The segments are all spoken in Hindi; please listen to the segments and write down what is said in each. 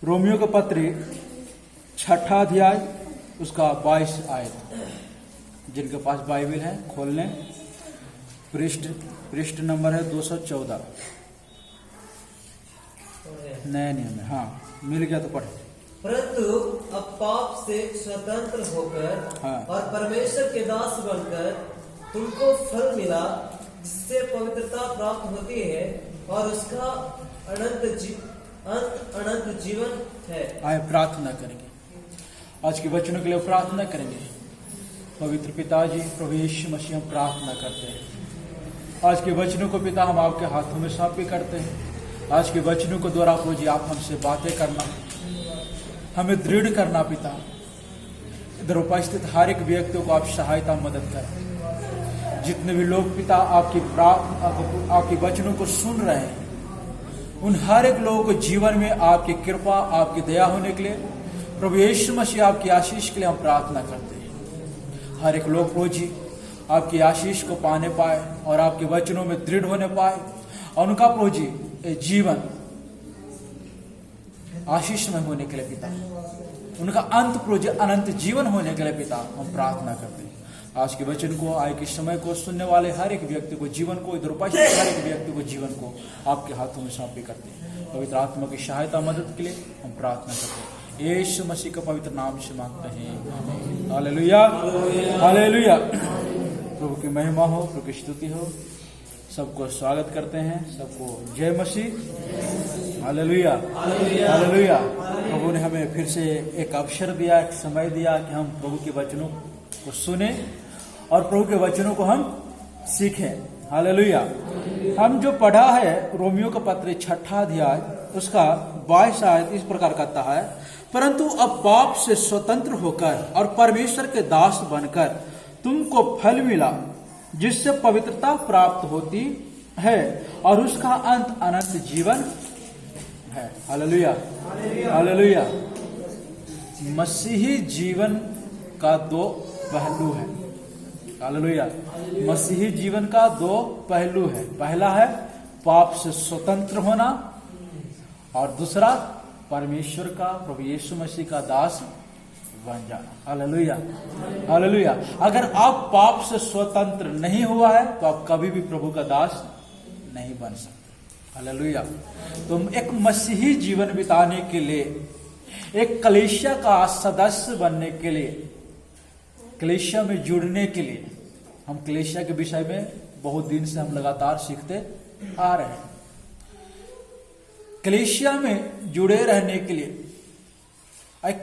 रोमियो का पत्र 6 अध्याय उसका 22 आयत। जिनके पास बाइबल है खोल लें। पृष्ठ नंबर है 214 नए नियम में। हाँ, मिल गया तो पढ़े। परंतु अब पाप से स्वतंत्र होकर हाँ। और परमेश्वर के दास बनकर तुमको फल मिला, जिससे पवित्रता प्राप्त होती है और उसका अनंत जीवन है। आए प्रार्थना करेंगे। आज के वचनों के लिए प्रार्थना करेंगे। पवित्र पिताजी, प्रभु यीशु मसीह, हम प्रार्थना करते हैं। आज के वचनों को पिता हम आपके हाथों में सौंपे करते हैं। आज के वचनों को द्वारा प्रभु जी आप हमसे बातें करना, हमें दृढ़ करना पिता। इधर उपस्थित हर एक व्यक्ति को आप सहायता मदद करें। जितने भी लोग पिता आपकी वचनों को सुन रहे हैं, उन हर एक लोगों को जीवन में आपकी कृपा, आपकी दया होने के लिए प्रभु यीशु मसीह आपकी आशीष के लिए हम प्रार्थना करते हैं। हर एक लोग प्रभु जी आपकी आशीष को पाने पाए और आपके वचनों में दृढ़ होने पाए और उनका प्रभु जी जीवन आशीषमय होने के लिए पिता, उनका अंत प्रभु जी अनंत जीवन होने के लिए पिता हम प्रार्थना करते हैं। आज के वचन को, आय के समय को सुनने वाले हर एक व्यक्ति को, जीवन को, इधर उपस्थित हर एक व्यक्ति को जीवन को आपके हाथों में सौंपे करते हैं। पवित्र आत्मा की सहायता मदद के लिए हम प्रार्थना करते हैं। यीशु मसीह का पवित्र नाम से मांगते हैं। Hallelujah, hallelujah. प्रभु की महिमा हो, प्रभु की स्तुति हो। सबको स्वागत करते हैं। सबको जय मसीह। Hallelujah, hallelujah. प्रभु ने हमें फिर से एक अवसर दिया, एक समय दिया कि हम प्रभु के वचनों को सुने और प्रभु के वचनों को हम सीखें। हालेलुया। हम जो पढ़ा है रोमियो का पत्र 6 अध्याय उसका 22 आयत इस प्रकार कहता है, परंतु अब पाप से स्वतंत्र होकर और परमेश्वर के दास बनकर तुमको फल मिला, जिससे पवित्रता प्राप्त होती है और उसका अंत अनंत जीवन है। Hallelujah, hallelujah. मसीही जीवन का 2 पहलू है। हालेलुया। मसीही जीवन का 2 पहलू है। पहला है पाप से स्वतंत्र होना और दूसरा परमेश्वर का, प्रभु यीशु मसीह का दास बन जाना। Hallelujah, hallelujah. अगर आप पाप से स्वतंत्र नहीं हुआ है तो आप कभी भी प्रभु का दास नहीं बन सकते। हालेलुया। तो एक मसीही जीवन बिताने के लिए, एक कलीसिया का सदस्य बनने के लिए, कलीसिया में जुड़ने के लिए, हम कलीसिया के विषय में बहुत दिन से हम लगातार सीखते आ रहे हैं। कलीसिया में जुड़े रहने के लिए,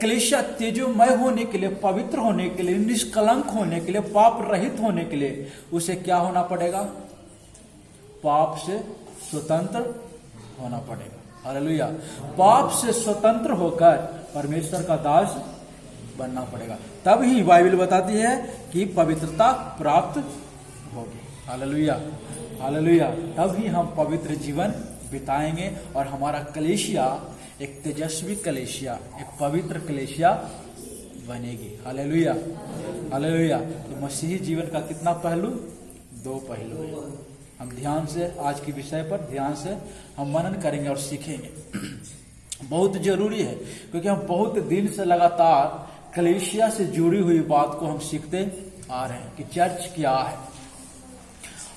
कलीसिया तेजोमय होने के लिए, पवित्र होने के लिए, निष्कलंक होने के लिए, पाप रहित होने के लिए उसे क्या होना पड़ेगा? पाप से स्वतंत्र होना पड़ेगा। हालेलुया। पाप से स्वतंत्र होकर परमेश्वर का दास बनना पड़ेगा। तब ही बाइबल बताती है कि पवित्रता प्राप्त होगी। Hallelujah, hallelujah. तब ही हम पवित्र जीवन बिताएंगे और हमारा कलीसिया एक तेजस्वी कलीसिया, एक पवित्र कलीसिया बनेगी। Hallelujah, hallelujah. तो मसीही जीवन का कितना पहलू? 2 पहलू है। हम ध्यान से आज के विषय पर ध्यान से हम मनन करेंगे और सीखेंगे। बहुत जरूरी है, क्योंकि हम बहुत दिन से लगातार कलीसिया से जुड़ी हुई बात को हम सीखते आ रहे हैं कि चर्च क्या है।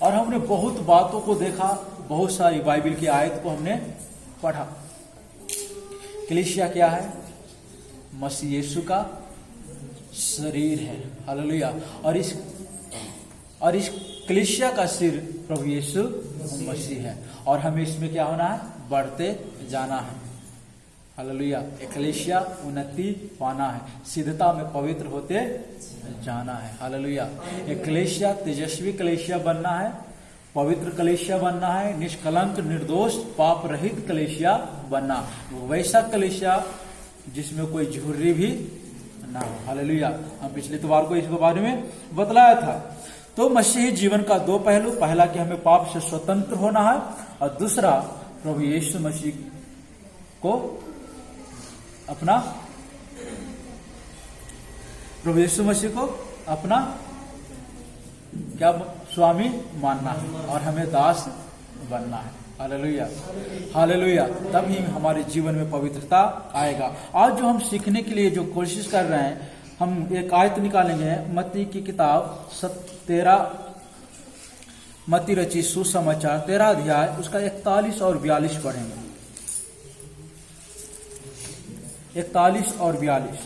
और हमने बहुत बातों को देखा, बहुत सारी बाइबल की आयत को हमने पढ़ा। कलीसिया क्या है? मसीह यीशु का शरीर है। हालेलुया। और इस कलीसिया का सिर प्रभु यीशु मसीह है और हमें इसमें क्या होना है? बढ़ते जाना है। हालेलुया। कलीसिया उन्नति पाना है, सिद्धता में पवित्र होते जाना है। हालेलुया। कलीसिया तेजस्वी कलीसिया बनना है, पवित्र कलीसिया बनना है, निष्कलंक, निर्दोष, पाप रहित कलीसिया बनना, वैसा कलीसिया जिसमें कोई झुर्री भी ना हो। हालेलुया। हम पिछले इतवार को इसके बारे में बतलाया था। तो मसीही जीवन का 2 पहलू, पहला कि हमें पाप से स्वतंत्र होना है और दूसरा प्रभु यीशु मसीह को अपना, प्रभु यीशु मसीह को अपना क्या स्वामी मानना है और हमें दास बनना है। Hallelujah, hallelujah. तब ही हमारे जीवन में पवित्रता आएगा। आज जो हम सीखने के लिए जो कोशिश कर रहे हैं, हम एक आयत निकालेंगे मत्ती की किताब 13, मत्ती रचित सुसमाचार 13 अध्याय उसका 41 और 42 पढ़ेंगे। 41 और 42।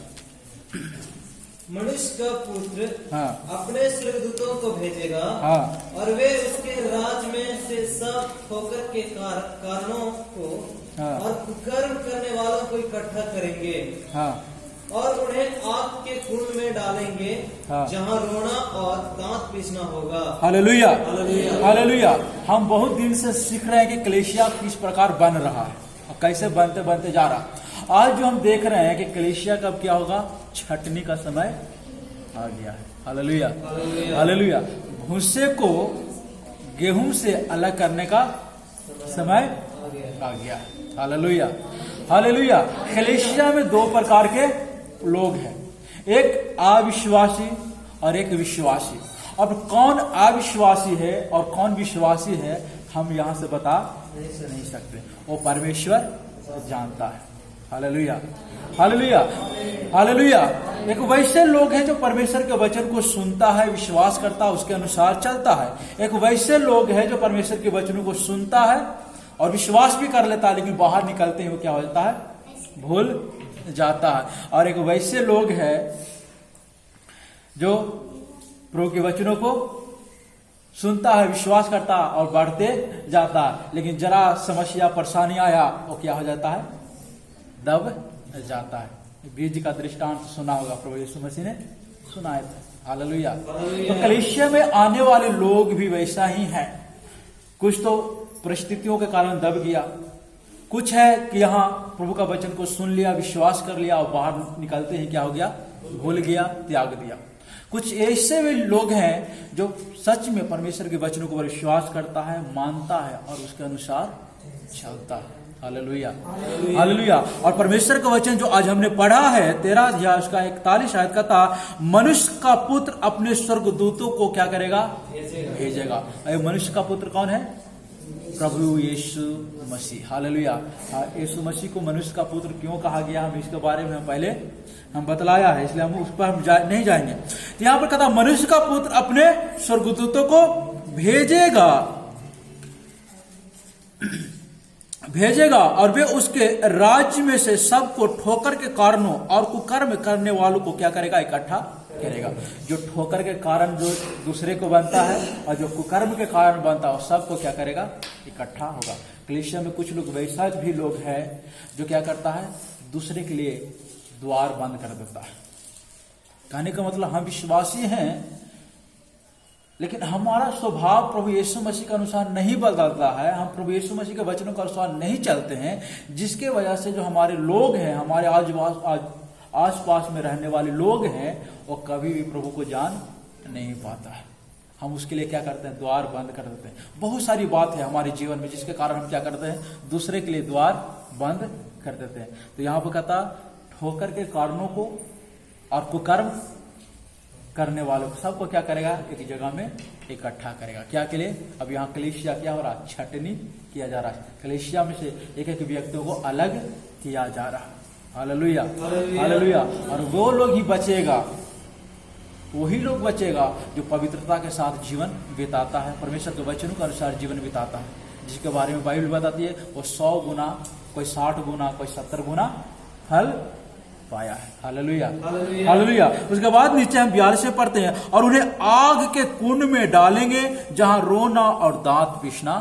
मनुष्य का पुत्र हाँ, अपने स्वर्गदूतों को भेजेगा, हाँ, और वे उसके राज में से सब ठोकर के कारणों को हाँ, और कुकर्म करने वालों को इकट्ठा करेंगे, हाँ, और उन्हें आग के कुंड में डालेंगे, हाँ। जहाँ रोना और दांत पीसना होगा। Hallelujah, hallelujah. हालेलुया। हम बहुत दिन से सीख रहे हैं कि कलीसिया किस प्रकार बन रहा है और कैसे बनते बनते जा रहा है। आज जो हम देख रहे हैं कि कलीसिया कब क्या होगा, छटनी का समय आ गया है। Hallelujah, hallelujah. हालेलुया। भूसे को गेहूं से अलग करने का समय आ गया है। Hallelujah, hallelujah. कलीसिया में दो प्रकार के लोग हैं, एक अविश्वासी और एक विश्वासी। अब कौन अविश्वासी है और कौन विश्वासी है, हम यहां से बता नहीं सकते, वो परमेश्वर जानता है। Hallelujah, hallelujah, hallelujah. एक वैसे लोग हैं जो परमेश्वर के वचन को सुनता है, विश्वास करता है, उसके अनुसार चलता है। एक वैसे लोग हैं जो परमेश्वर के वचनों को सुनता है और विश्वास भी कर लेता है, लेकिन बाहर निकलते ही वो क्या हो जाता है, भूल जाता है। और एक वैसे लोग हैं जो प्रभु के वचनों को सुनता है, विश्वास करता है और बढ़ते जाता है, लेकिन जरा समस्या परेशानी आया वो क्या हो जाता है, दब जाता है। बीज का दृष्टांत सुना होगा, प्रभु यीशु मसीह ने सुनाया था। हालेलुया। तो कलीसिया में आने वाले लोग भी वैसा ही हैं। कुछ तो परिस्थितियों के कारण दब गया, कुछ है कि यहाँ प्रभु का वचन को सुन लिया, विश्वास कर लिया और बाहर निकलते ही क्या हो गया, भूल गया, त्याग दिया। कुछ ऐसे भी लोग हैं जो सच में परमेश्वर के वचनों को विश्वास करता है, मानता है और उसके अनुसार चलता है। Hallelujah, hallelujah. और परमेश्वर का वचन जो आज हमने पढ़ा है 13 अध्याय उसका 41 आयत का था, मनुष्य का पुत्र अपने स्वर्गदूतों को क्या करेगा, भेजेगा। मनुष्य का पुत्र कौन है, प्रभु यीशु मसीह। हालेलुया। यीशु मसीह को मनुष्य का पुत्र क्यों कहा गया, हम इसके बारे में पहले हम बतलाया है, इसलिए हम उस पर नहीं जाएंगे। तो यहां पर कहता मनुष्य का पुत्र अपने स्वर्गदूतों को भेजेगा और वे उसके राज्य में से सबको ठोकर के कारणों और कुकर्म करने वालों को क्या करेगा, इकट्ठा करेगा। जो ठोकर के कारण जो दूसरे को बनता है और जो कुकर्म के कारण बनता है, सबको क्या करेगा, इकट्ठा होगा। कलीसिया में कुछ लोग वैसा भी लोग हैं जो क्या करता है, दूसरे के लिए द्वार बंद कर देता है। कहने का मतलब हम विश्वासी हैं, लेकिन हमारा स्वभाव प्रभु यीशु मसीह के अनुसार नहीं बदलता है, हम प्रभु यीशु मसीह के वचनों के अनुसार नहीं चलते हैं, जिसके वजह से जो हमारे लोग हैं, हमारे आसपास में रहने वाले लोग हैं, वो कभी भी प्रभु को जान नहीं पाता है। हम उसके लिए क्या करते हैं, द्वार बंद कर देते हैं। बहुत सारी बात है हमारे जीवन में जिसके कारण हम क्या करते हैं, दूसरे के लिए द्वार बंद कर देते हैं। तो यहाँ पर कहता ठोकर के कारणों को और कुकर्म करने वालों को सबको क्या करेगा, एक जगह में इकट्ठा करेगा। क्या के लिए, अब यहाँ कलीसिया क्या हो रहा है, छटनी किया जा रहा है। कलीसिया में से एक एक व्यक्तियों को अलग किया जा रहा है। Hallelujah, hallelujah. और वो लोग ही बचेगा, वही लोग बचेगा जो पवित्रता के साथ जीवन बिताता है, परमेश्वर के वचनों के अनुसार जीवन बिताता है, जिसके बारे में बाइबल बताती है वो 100 गुना, कोई 60 गुना, कोई 70 गुना फल पाया है। Hallelujah, hallelujah. उसके बाद नीचे हम 42 से पढ़ते हैं, और उन्हें आग के कुंड में डालेंगे जहां रोना और दांत पीसना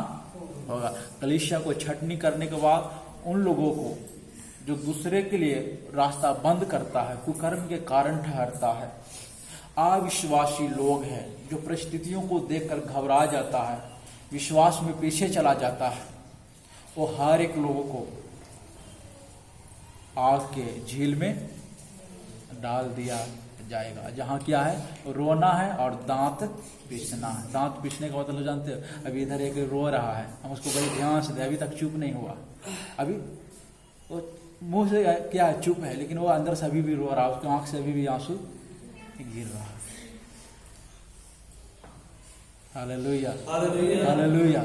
होगा। कलीसिया को छटनी करने के बाद उन लोगों को जो दूसरे के लिए रास्ता बंद करता है, कुकर्म के कारण ठहरता है, अविश्वासी लोग हैं जो परिस्थितियों को देखकर घबरा जाता है, विश्वास में पीछे चला जाता है, वो हर एक लोगों को आग के झील में डाल दिया जाएगा, जहां क्या है, रोना है और दांत पीसना है। दांत पीसने का मतलब जानते हो, अभी इधर एक रो रहा है, हम उसको बड़े ध्यान से, अभी तक चुप नहीं हुआ, अभी वो मुंह से क्या चुप है, लेकिन वो अंदर से अभी भी रो रहा है, उसकी आंख से अभी भी आंसू गिर रहा है। Hallelujah, hallelujah.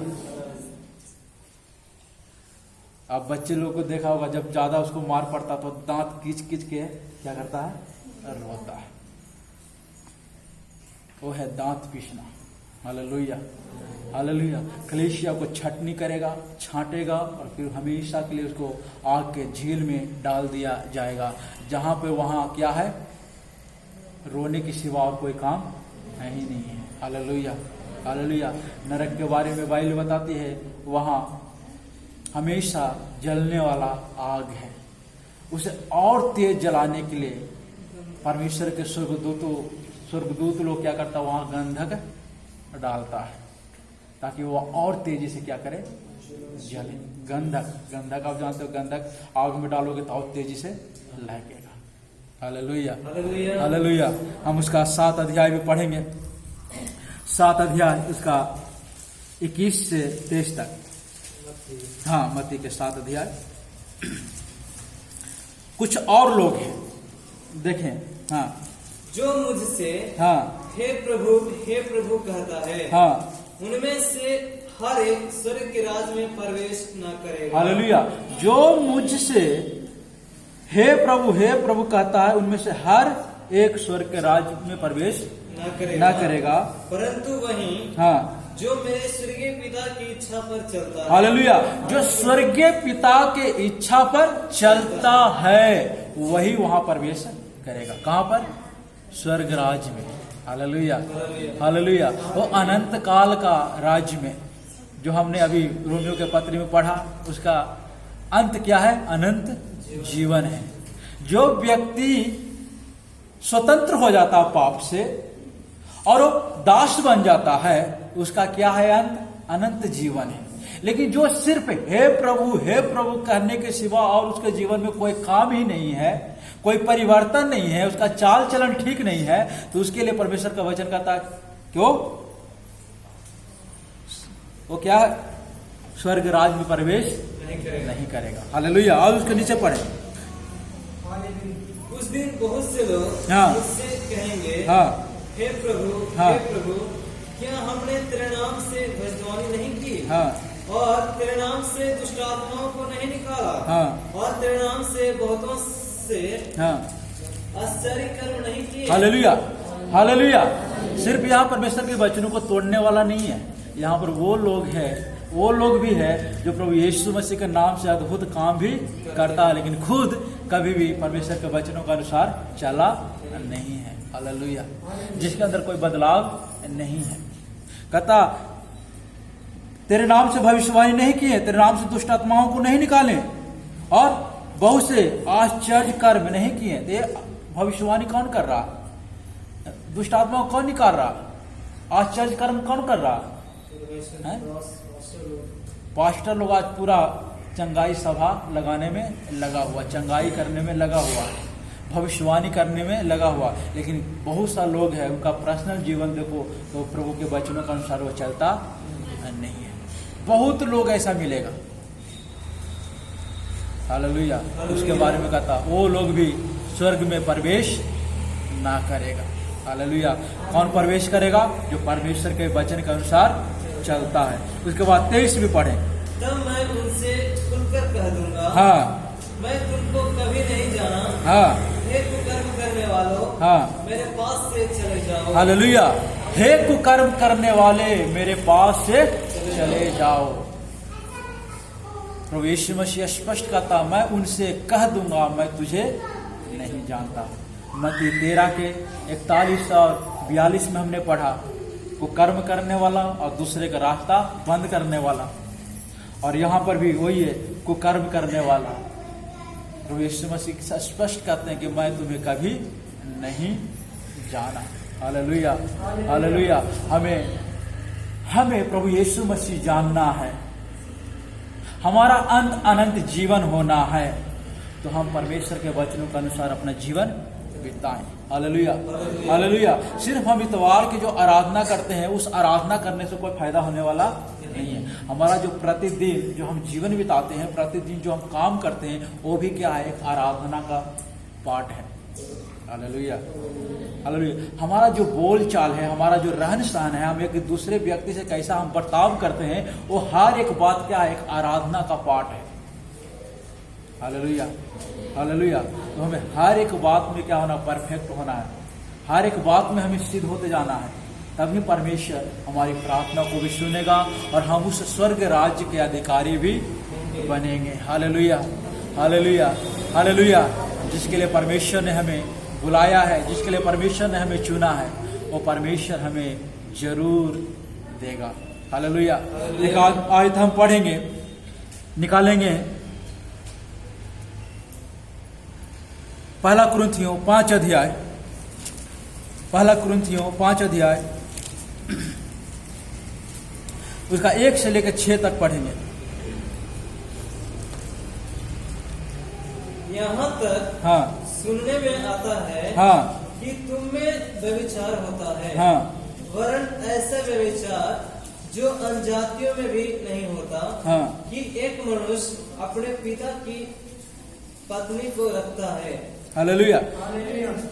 अब बच्चे लोग को देखा होगा, जब ज्यादा उसको मार पड़ता तो दांत खींच खींच के क्या करता है, रोता है। वो है दांत पीसना। Hallelujah, hallelujah. कलीसिया को छटनी करेगा, छांटेगा और फिर हमेशा के लिए उसको आग के झील में डाल दिया जाएगा, जहां पे वहां क्या है, रोने की सिवा और कोई काम है ही नहीं है। Hallelujah, hallelujah. नरक के बारे में बाइबल बताती है, वहां हमेशा जलने वाला आग है। उसे और तेज जलाने के लिए परमेश्वर के स्वर्गदूत लोग क्या करता है, वहां गंधक डालता है ताकि वो और तेजी से क्या करे, जले। गंधक आप जानते हो, गंधक आग में डालोगे तो और तेजी से लगेगा। Hallelujah, hallelujah. हम उसका 7 अध्याय भी पढ़ेंगे, 7 अध्याय उसका 21 से 23 तक। हाँ, मत्ती के 7 अध्याय। कुछ और लोग हैं, देखें। हाँ, जो मुझसे हाँ, हे प्रभु कहता है, हाँ, उनमें से हर एक स्वर्ग के राज में प्रवेश न करेगा। हालेलुया। जो मुझसे हे प्रभु कहता है, उनमें से हर एक स्वर्ग के राज में प्रवेश न करेगा, परंतु वही, हाँ, जो मेरे स्वर्गीय पिता की इच्छा पर चलता है। हालेलुया। जो स्वर्गीय पिता के इच्छा पर चलता है वही वहां प्रवेश करेगा। कहां पर? स्वर्ग राज में। Hallelujah, hallelujah. वो अनंत काल का राज्य में, जो हमने अभी रोमियो के पत्र में पढ़ा, उसका अंत क्या है? अनंत जीवन है। जो व्यक्ति स्वतंत्र हो जाता पाप से और वो दास बन जाता है, उसका क्या है? अंत अनंत जीवन है। लेकिन जो सिर्फ हे प्रभु कहने के सिवा और उसके जीवन में कोई काम ही नहीं है, कोई परिवर्तन नहीं है, उसका चाल चलन ठीक नहीं है, तो उसके लिए परमेश्वर का वचन कहता है, क्यों? वो क्या है? स्वर्ग राज में प्रवेश नहीं करेगा। हालेलुया। और उसके नीचे पढ़े, उस दिन बहुत से लोग मुझसे कहेंगे, हाँ, हे प्रभु, हाँ, हे प्रभु, क्या हमने तेरे नाम से भविष्यवाणी नहीं की? हाँ, और तेरे नाम से दुष्ट आत्माओं को नहीं निकाला? हाँ, और तेरे नाम से बहुतों से हाँ, आश्चर्य कर्म नहीं किए? Hallelujah, hallelujah. सिर्फ यहाँ परमेश्वर के वचनों को तोड़ने वाला नहीं है, यहाँ पर वो लोग भी है जो प्रभु यीशु मसीह के नाम से अद्भुत काम भी करता है, लेकिन खुद कभी भी परमेश्वर के वचनों के अनुसार चला नहीं है। हालेलुया। जिसके अंदर कोई बदलाव नहीं है। कहता, तेरे नाम से भविष्यवाणी नहीं किए, तेरे नाम से दुष्ट आत्माओं को नहीं निकाले, और बहुत से आश्चर्य कर्म नहीं किए। तो भविष्यवाणी कौन कर रहा? दुष्ट आत्माओं कौन निकाल रहा? आश्चर्य कर्म कौन कर रहा है? पास्टर लोग आज पूरा चंगाई सभा लगाने में लगा हुआ, चंगाई करने में लगा हुआ, भविष्यवाणी करने में लगा हुआ, लेकिन बहुत सा लोग है, उनका पर्सनल जीवन देखो तो प्रभु के वचनों के अनुसार वो चलता नहीं है। बहुत लोग ऐसा मिलेगा। हालेलुया। उसके बारे में कहता, वो लोग भी स्वर्ग में प्रवेश ना करेगा। हालेलुया। कौन प्रवेश करेगा? जो परमेश्वर के वचन के अनुसार चलता है। उसके बाद 23 भी पढ़े, तब मैं उनसे खुलकर कह दूंगा, हाँ, मैं तुमको कभी नहीं जाना। हाँ, हे कुकर्म करने वालों, हाँ, मेरे पास से चले जाओ। हालेलुया। हे कुकर्म करने वाले, मेरे पास से चले जाओ। प्रभु यीशु मसीह स्पष्ट कहता, मैं उनसे कह दूंगा, मैं तुझे नहीं जानता। मत्ती 13 के 41 और 42 में हमने पढ़ा, कुकर्म करने वाला और दूसरे का रास्ता बंद करने वाला। और यहाँ पर भी वही है, कुकर्म करने वाला। प्रभु यीशु मसीह स्पष्ट कहते हैं कि मैं तुम्हें कभी नहीं जाना। Hallelujah, hallelujah. हमें प्रभु यीशु मसीह जानना है, हमारा अंत अनंत जीवन होना है, तो हम परमेश्वर के वचनों के अनुसार अपना जीवन बिताएं। Hallelujah, hallelujah. सिर्फ हम इतवार की जो आराधना करते हैं, उस आराधना करने से कोई फायदा होने वाला नहीं है। हमारा जो प्रतिदिन जो हम जीवन बिताते हैं, प्रतिदिन जो हम काम करते हैं, वो भी क्या है? एक आराधना का पार्ट है। Hallelujah, hallelujah. हमारा जो बोल चाल है, हमारा जो रहन सहन है, हम एक दूसरे व्यक्ति से कैसा हम बर्ताव करते हैं, वो हर एक बात क्या है? एक आराधना का पार्ट है। Hallelujah, hallelujah. तो हमें हर एक बात में क्या होना, परफेक्ट होना है, हर एक बात में हमें सिद्ध होते जाना है, तभी परमेश्वर हमारी प्रार्थना को भी सुनेगा और हम उस स्वर्ग राज्य के अधिकारी भी बनेंगे। Hallelujah, hallelujah, hallelujah. जिसके लिए परमेश्वर ने हमें बुलाया है, जिसके लिए परमेश्वर ने हमें चुना है, वो परमेश्वर हमें जरूर देगा। हालेलुया। एक आयत हम पढ़ेंगे, निकालेंगे, पहला कुरिन्थियों 5 अध्याय, पहला कुरिन्थियों 5 अध्याय उसका 1 से लेकर 6 तक पढ़ेंगे। यहाँ तक हाँ, सुनने में आता है हाँ, कि तुम में व्यभिचार होता है, हाँ, वरन ऐसा व्यभिचार जो अनजातियों में भी नहीं होता, हाँ, कि एक मनुष्य अपने पिता की पत्नी को रखता है। हालेलुया।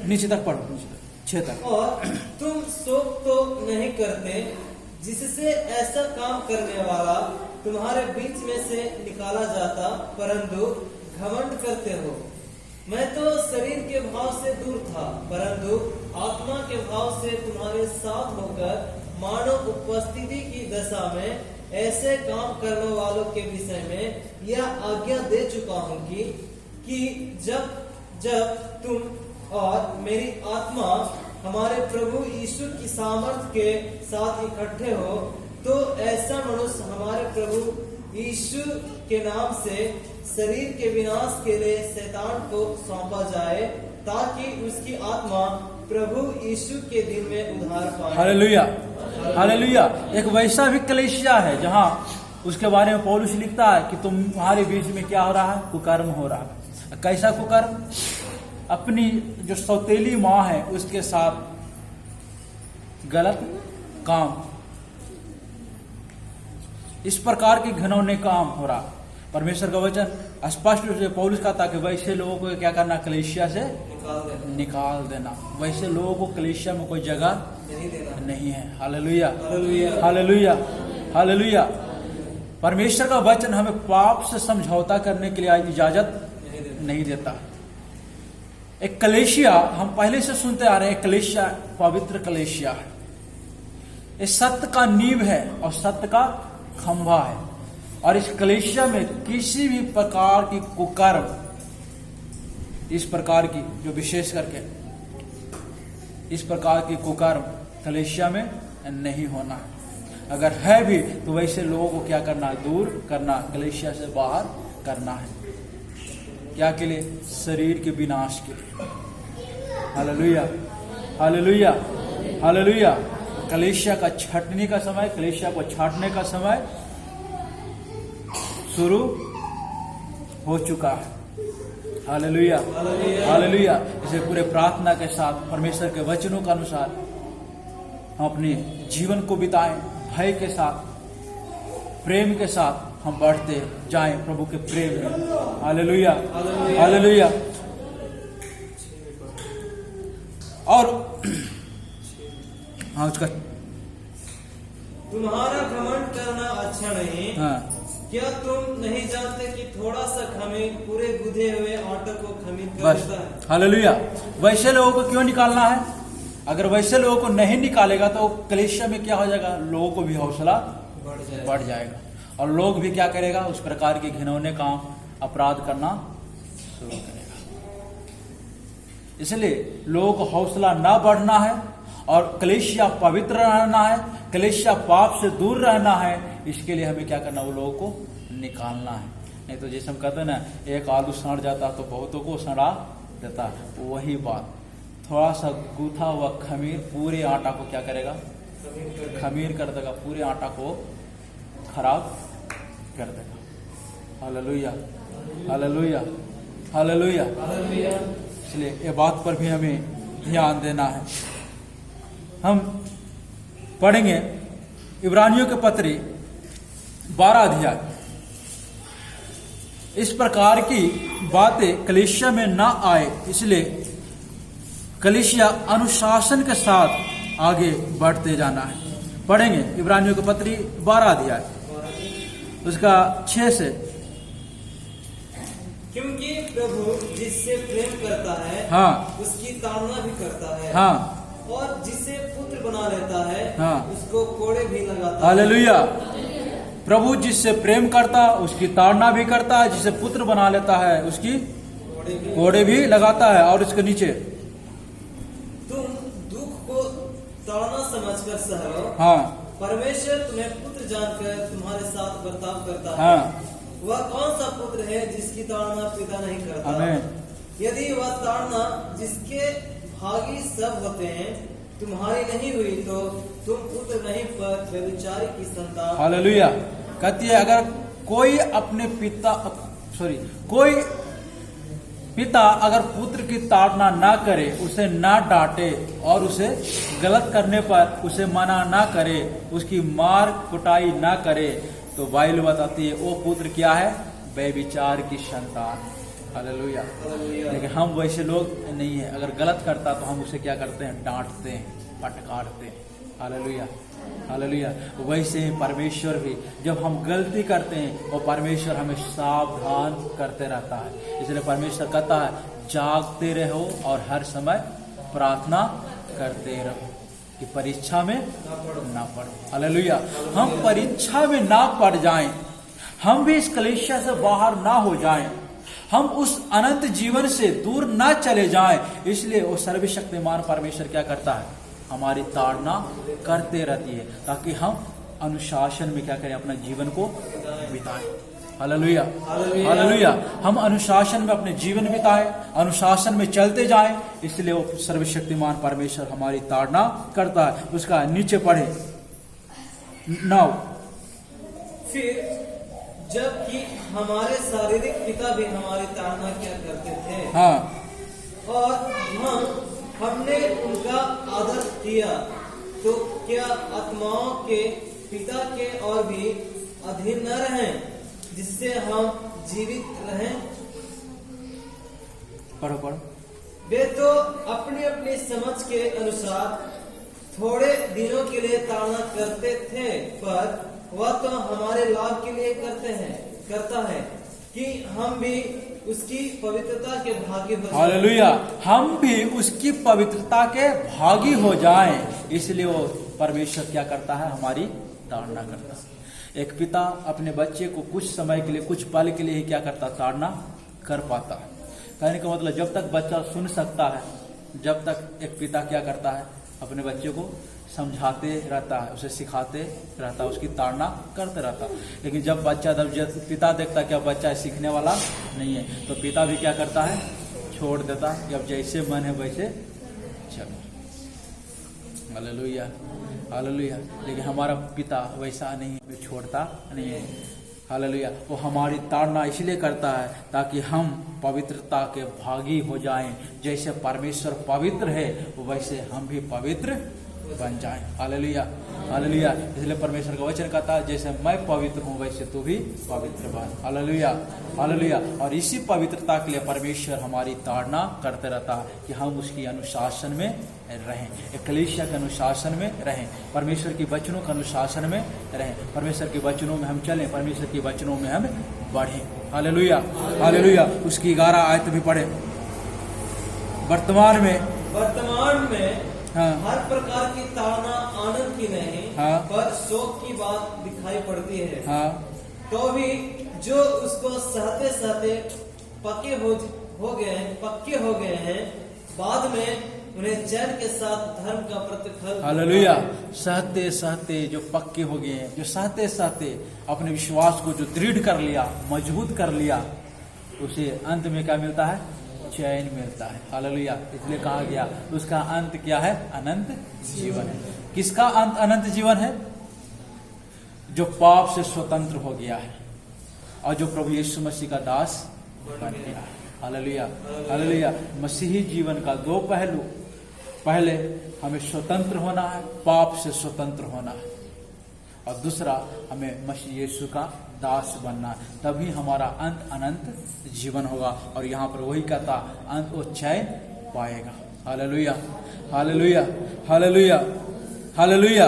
नीचे तक पढ़ो, नीचे तक, 6 तक। और तुम शोक तो नहीं करते, जिससे ऐसा काम करने वाला तुम्हारे बीच में से निकाला जाता, परंतु घमंड करते हो। मैं तो शरीर के भाव से दूर था, परंतु आत्मा के भाव से तुम्हारे साथ होकर मानव उपस्थिति की दशा में ऐसे काम करने वालों के विषय में यह आज्ञा दे चुका हूँ कि जब तुम और मेरी आत्मा हमारे प्रभु यीशु की सामर्थ के साथ इकट्ठे हो, तो ऐसा मनुष्य हमारे प्रभु यीशु के नाम से शरीर के विनाश के लिए शैतान को सौंपा जाए, ताकि उसकी आत्मा प्रभु यीशु के दिन में उद्धार पाए। Hallelujah, hallelujah. एक वैसा भी कलीसिया है जहाँ उसके बारे में पौलुस लिखता है कि तुम्हारे बीच में क्या हो रहा है, कुकर्म हो रहा है। कैसा कुकर्म? अपनी जो सौतेली माँ है उसके साथ गलत काम, इस प्रकार के घिनौने काम हो रहा। परमेश्वर का वचन स्पष्ट रूप से पौलुस कहता कि वैसे लोगों को क्या करना, कलीसिया से निकाल देना। वैसे लोगों को कलीसिया में कोई जगह नहीं है। Hallelujah, hallelujah, hallelujah. परमेश्वर का वचन हमें पाप से समझौता करने के लिए इजाजत नहीं देता। एक कलीसिया हम पहले से सुनते आ रहे हैं, कलीसिया पवित्र कलीसिया है, ये सत्य का नींव है और सत्य का खंभा है। और इस कलीसिया में किसी भी प्रकार की कुकर्म, इस प्रकार की जो विशेष करके इस प्रकार की कुकर्म कलीसिया में नहीं होना है। अगर है भी तो वैसे लोगों को क्या करना, दूर करना, कलीसिया से बाहर करना है। क्या के लिए? शरीर के विनाश के लिए। Hallelujah, hallelujah, hallelujah. कलीसिया का छटने का समय, कलीसिया को छाटने का समय शुरू हो चुका है। Hallelujah, hallelujah. इसे पूरे प्रार्थना के साथ परमेश्वर के वचनों के अनुसार हम अपने जीवन को बिताएं, भय के साथ, प्रेम के साथ हम बढ़ते जाएं प्रभु के प्रेम में। Hallelujah, hallelujah. और हाँ, उसका तुम्हारा घमंड करना अच्छा नहीं। हाँ, क्या तुम नहीं जानते कि थोड़ा सा खमीर पूरे गुदे हुए आटे को खमीर कर बस। देता है? हालेलुया। वैसे लोगों को क्यों निकालना है? अगर वैसे लोगों को नहीं निकालेगा तो कलीसिया में क्या हो जाएगा, लोगों को भी हौसला बढ़ जाएगा और लोग भी क्या करेगा, उस प्रकार के घिनौने काम, अपराध करना शुरू करेगा। इसलिए लोगों को हौसला ना बढ़ना है और कलीसिया पवित्र रहना है, कलीसिया पाप से दूर रहना है। इसके लिए हमें क्या करना, वो लोगों को निकालना है। नहीं तो जैसे हम कहते हैं ना, एक आलू सड़ जाता तो बहुतों को सड़ा देता, वही बात। थोड़ा सा गूथा हुआ खमीर पूरे आटा को क्या करेगा, खमीर कर देगा, पूरे आटा को खराब कर देगा। Hallelujah, hallelujah, hallelujah. इसलिए ये बात पर भी हमें ध्यान देना है। हम पढ़ेंगे इब्रानियों के पत्री 12 अध्याय। इस प्रकार की बातें कलीसिया में ना आए, इसलिए कलीसिया अनुशासन के साथ आगे बढ़ते जाना है। पढ़ेंगे इब्रानियों के पत्री 12 अध्याय, उसका 6 से क्योंकि प्रभु जिससे प्रेम करता है हाँ उसकी ताड़ना भी करता है, हाँ और जिसे पुत्र बना लेता है हाँ। उसको कोड़े भी लगाता है। हालेलुया। प्रभु जिससे प्रेम करता उसकी ताड़ना भी करता है, जिसे पुत्र बना लेता है उसकी कोड़े भी लगाता है। और इसके नीचे तुम दुख को ताड़ना समझकर सह लो, हाँ परमेश्वर तुम्हें पुत्र जानकर तुम्हारे साथ बर्ताव करता है। हाँ वह कौन सा पुत्र है जिसकी ताड़ना पिता नहीं करता? आमीन। यदि वह ताड़ना जिसके भागी सब होते हैं तुम्हारी नहीं हुई तो तुम पुत्र नहीं पर व्यभिचारी की संतान। हालेलुया। कहती है अगर कोई अपने कोई पिता अगर पुत्र की ताड़ना ना करे, उसे ना डांटे और उसे गलत करने पर उसे मना ना करे, उसकी मार कुटाई ना करे, तो बाइबल बताती है वो पुत्र क्या है? व्यभिचार की संतान। हालेलुया। लेकिन हम वैसे लोग नहीं है, अगर गलत करता तो हम उसे क्या करते हैं? डांटते हैं, फटकारते हैं। Hallelujah hallelujah. वैसे ही परमेश्वर भी जब हम गलती करते हैं वो परमेश्वर हमें सावधान करते रहता है। इसलिए परमेश्वर कहता है जागते रहो और हर समय प्रार्थना करते रहो कि परीक्षा में ना पड़ो। हालेलुया। हम परीक्षा में ना पड़ जाएं, हम भी इस कलीसिया से बाहर ना हो जाएं, हम उस अनंत जीवन से दूर ना चले जाएं। इसलिए वो सर्वशक्तिमान परमेश्वर क्या करता है? हमारी ताड़ना करते रहती है ताकि हम अनुशासन में क्या करें? अपना जीवन को बिताएं। Hallelujah hallelujah. हम अनुशासन में अपने जीवन बिताएं, अनुशासन में चलते जाएं। इसलिए वो सर्वशक्तिमान परमेश्वर हमारी ताड़ना करता है। उसका नीचे पढ़े 9। फिर जबकि हमारे शारीरिक पिता भी हमारी ताड़ना क्या करते थे, हाँ और हमने उनका आदर किया, तो क्या आत्माओं के पिता के और भी अधीन न रहें जिससे हम जीवित रहें? पढ़ो पढ़ो। वे तो अपनी अपनी समझ के अनुसार थोड़े दिनों के लिए ताड़ना करते थे, पर वह तो हमारे लाभ के लिए करता है कि हम भी उसकी पवित्रता के भागी हो जाएं। हालेलुया। हम भी उसकी पवित्रता के भागी हो जाएं। इसलिए वो परमेश्वर क्या करता है? हमारी ताड़ना करता है। एक पिता अपने बच्चे को कुछ समय के लिए, कुछ पल के लिए ही क्या करता? ताड़ना कर पाता है। कहने का मतलब जब तक बच्चा सुन सकता है, जब तक एक पिता क्या करता है? अपने बच्चे को समझाते रहता है, उसे सिखाते रहता है, उसकी ताड़ना करते रहता है। लेकिन जब पिता देखता है कि अब बच्चा सीखने वाला नहीं है, तो पिता भी क्या करता है? छोड़ देता है कि अब जैसे मन है वैसे चलो। Hallelujah hallelujah. लेकिन हमारा पिता वैसा नहीं है, छोड़ता नहीं है। हालेलुया। वो हमारी ताड़ना इसलिए करता है ताकि हम पवित्रता के भागी हो जाएं। जैसे परमेश्वर पवित्र है वैसे हम भी पवित्र बन जाएं। Hallelujah hallelujah. इसलिए परमेश्वर का वचन कहता है जैसे मैं पवित्र हूं वैसे तू भी पवित्र बन। Hallelujah hallelujah. और इसी पवित्रता के लिए परमेश्वर हमारी ताड़ना करते रहता है कि हम उसकी अनुशासन में रहें, कलीसिया के अनुशासन में रहें, परमेश्वर के वचनों के अनुशासन में रहें, परमेश्वर के वचनों में हम चलें, परमेश्वर के वचनों में हम बढ़ें। Hallelujah hallelujah. उसकी 11 आयत भी पढ़े। वर्तमान में हाँ। हर प्रकार की ताड़ना आनंद की नहीं, हाँ। पर शोक की बात दिखाई पड़ती है। हाँ। तो भी जो उसको सहते सहते पक्के हो गए हैं, बाद में उन्हें चैन के साथ धर्म का प्रतिफल। हालेलुया। सहते सहते जो पक्के हो गए हैं, जो सहते सहते अपने विश्वास को जो दृढ़ कर लिया, मजबूत कर लिया, उसे अंत में क्या मिलता है? चैन मिलता है। हालेलुया। इसलिए कहा गया उसका अंत क्या है? अनंत जीवन है। किसका अंत अनंत जीवन है? जो पाप से स्वतंत्र हो गया है और जो प्रभु यीशु मसीह का दास बन गया है। Hallelujah hallelujah. मसीही जीवन का 2 पहलू, पहले हमें स्वतंत्र होना है, पाप से स्वतंत्र होना है, और दूसरा हमें मसीह यीशु का दास बनना है। तभी हमारा अंत अनंत जीवन होगा। और यहाँ पर वही कहता अंत वो चैन पाएगा। Hallelujah hallelujah hallelujah hallelujah.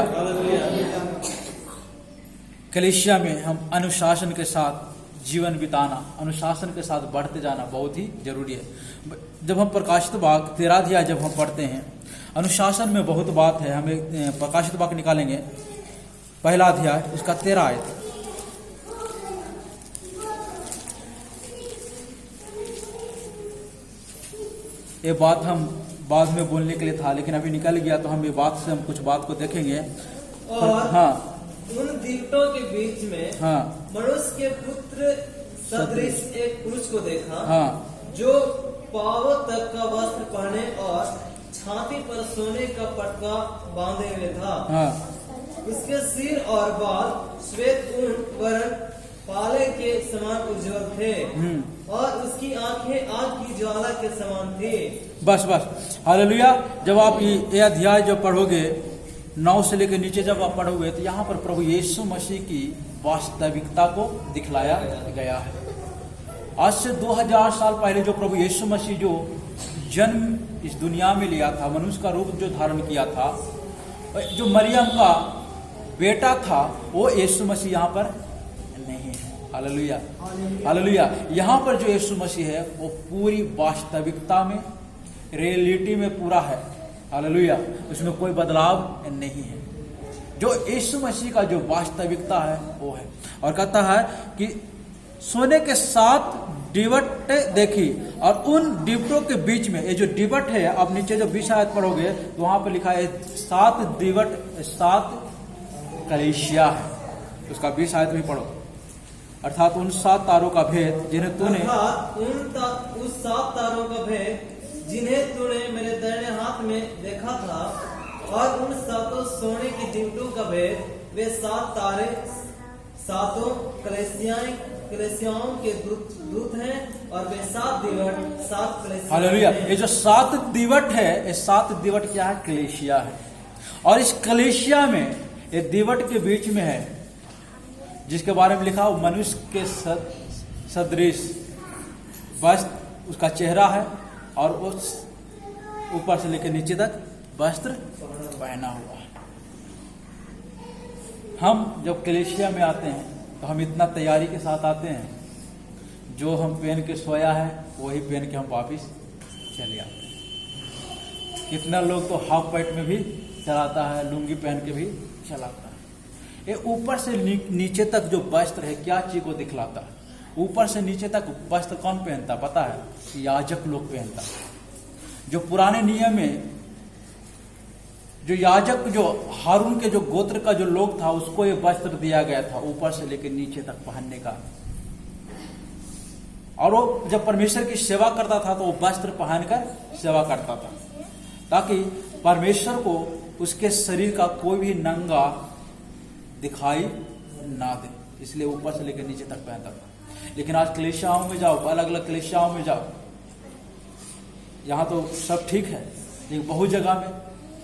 कलीसिया में हम अनुशासन के साथ जीवन बिताना, अनुशासन के साथ बढ़ते जाना बहुत ही जरूरी है। जब हम प्रकाशित वाक्य 13 अध्याय जब हम पढ़ते हैं, अनुशासन में बहुत बात है। हमें प्रकाशित वाक्य निकालेंगे, पहला अध्याय उसका 13 आयत। ये बात हम बाद में बोलने के लिए था, लेकिन अभी निकल गया, तो हम ये बात से हम कुछ बात को देखेंगे। और हाँ, उन दीवटों के बीच में हाँ, मनुष्य के पुत्र सदृश एक पुरुष को देखा, हाँ, जो पांवों तक का वस्त्र पहने और छाती पर सोने का पटका बांधे हुए था। हाँ, उसके सिर और बाल श्वेत ऊन वर्ण पाले के समान उज्जवल थे और उसकी आंखें आग की ज्वाला के समान थी। बस बस, हालेलुया। जब आप ये अध्याय जब पढ़ोगे 9 से लेकर नीचे जब आप पढ़ोगे, तो यहाँ पर प्रभु यीशु मसीह की वास्तविकता को दिखलाया गया है। आज से 2000 साल पहले जो प्रभु यीशु मसीह जो जन्म इस दुनिया में लिया था, मनुष्य का रूप जो धारण किया था, जो मरियम का बेटा था, वो यीशु मसीह यहाँ पर नहीं है। Hallelujah, hallelujah. यहाँ पर जो यीशु मसीह है वो पूरी वास्तविकता में, रियलिटी में पूरा है। हालेलुया, उसमें कोई बदलाव नहीं है। जो यीशु मसीह का जो वास्तविकता है वो है। और कहता है कि सोने के 7 डिवट देखी, और उन डिवटों के बीच में, ये जो डिवट है, आप नीचे जब 20 आयत पढ़ोगे तो वहां पर लिखा है 7 डिवट, 7 कलीसिया है। उसका 20 आयत भी पढ़ो। अर्थात उन 7 तारों का भेद जिन्हें तूने, उस 7 तारों का भेद जिन्हें तूने मेरे दाहिने हाथ में देखा था, और उन 7 सोने की डिवटों का भेद, वे 7 तारे 7 कलीसियाओं के दूत हैं, और वे 7 दिवट 7 कलीसिया। हालेलुया। ये जो 7 दिवट है, ये 7 दिवट क्या है? कलीसिया है। और इस कलीसिया में ये दिवट के बीच में है, जिसके बारे में लिखा, मनुष्य के सदृश वस्त्र उसका चेहरा है, और उस ऊपर से लेकर नीचे तक वस्त्र पहना हुआ है। हम जब कलीसिया में आते हैं तो हम इतना तैयारी के साथ आते हैं, जो हम पहन के सोया है वही पहन के हम वापिस चले आते हैं। कितना लोग तो हाफ पैंट में भी चलाता है, लुंगी पहन के भी चलाता है। ये ऊपर से नीचे तक जो वस्त्र है, क्या चीज को दिखलाता है? ऊपर से नीचे तक वस्त्र कौन पहनता पता है? याजक लोग पहनता। जो पुराने नियम में जो याजक, जो हारून के जो गोत्र का जो लोग था, उसको ये वस्त्र दिया गया था ऊपर से लेकर नीचे तक पहनने का। और वो जब परमेश्वर की सेवा करता था तो वो वस्त्र पहनकर सेवा करता था, ताकि परमेश्वर को उसके शरीर का कोई भी नंगा दिखाई ना दे, इसलिए ऊपर से लेकर नीचे तक पहनता था। लेकिन आज कलीसियाओं में जाओ, अलग अलग कलीसियाओं में जाओ, यहाँ तो सब ठीक है, लेकिन बहुत जगह में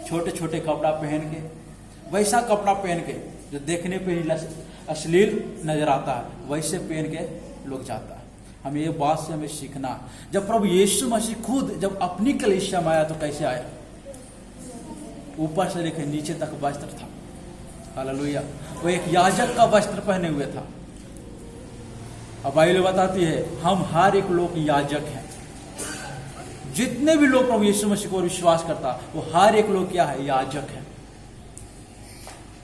छोटे छोटे कपड़ा पहन के, वैसा कपड़ा पहन के जो देखने पे ही अश्लील नजर आता है, वैसे पहन के लोग जाता है। हमें ये बात से हमें सीखना। जब प्रभु यीशु मसीह खुद जब अपनी कलीसिया में आया तो कैसे आया? ऊपर से लेकर नीचे तक वस्त्र था। हालेलुया। वो एक याजक का वस्त्र पहने हुए था। अब बाइबल बताती है हम हर एक लोग याजक हैं। जितने भी लोग प्रभु यीशु मसीह को विश्वास करता, वो हर एक लोग क्या है? याजक है।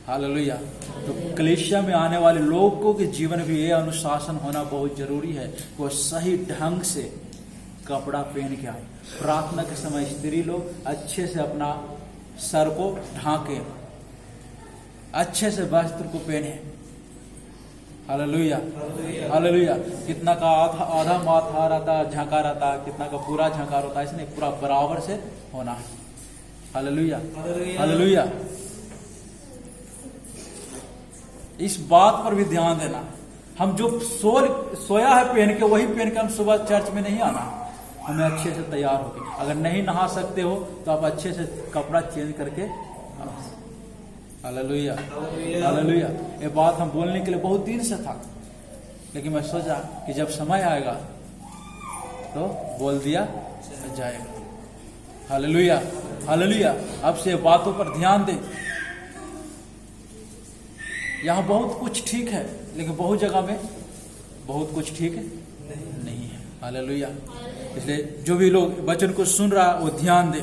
हालेलुया। तो कलीसिया में आने वाले लोगों के जीवन में ये अनुशासन होना बहुत जरूरी है। वो सही ढंग से कपड़ा पहन के आए। प्रार्थना के समय स्त्री लोग अच्छे से अपना सर को ढांके, अच्छे से वस्त्र को पहने। Hallelujah, hallelujah. कितना का आधा माथा रहता, झांका रहता, कितना का पूरा झांका रहता, इसने पूरा बराबर से होना है। Hallelujah, hallelujah. इस बात पर भी ध्यान देना। हम जो सोया है पहन के, वही पहन के हम सुबह चर्च में नहीं आना। हमें अच्छे से तैयार होके, अगर नहीं नहा सकते हो तो आप अच्छे से कपड़ा चेंज करके। Hallelujah, hallelujah. ये बात हम बोलने के लिए बहुत दिन से था, लेकिन मैं सोचा कि जब समय आएगा तो बोल दिया जाएगा। Hallelujah, hallelujah. अब से बातों पर ध्यान दें। यहाँ बहुत कुछ ठीक है, लेकिन बहुत जगह में बहुत कुछ ठीक नहीं है। हालेलुया। इसलिए जो भी लोग वचन को सुन रहा वो ध्यान दे।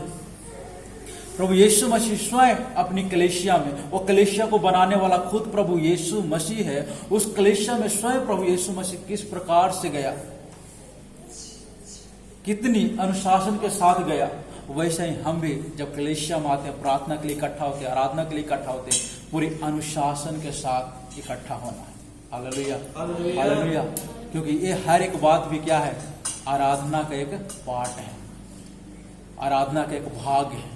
प्रभु यीशु मसीह स्वयं अपनी कलीसिया में, वो कलीसिया को बनाने वाला खुद प्रभु यीशु मसीह है, उस कलीसिया में स्वयं प्रभु यीशु मसीह किस प्रकार से गया, कितनी अनुशासन के साथ गया, वैसे ही हम भी जब कलीसिया में आते हैं, प्रार्थना के लिए इकट्ठा होते हैं, आराधना के लिए इकट्ठा होते हैं, पूरी अनुशासन के साथ इकट्ठा होना है। Hallelujah, hallelujah. क्योंकि ये हर एक बात भी क्या है, आराधना का एक पार्ट है, आराधना का एक भाग है।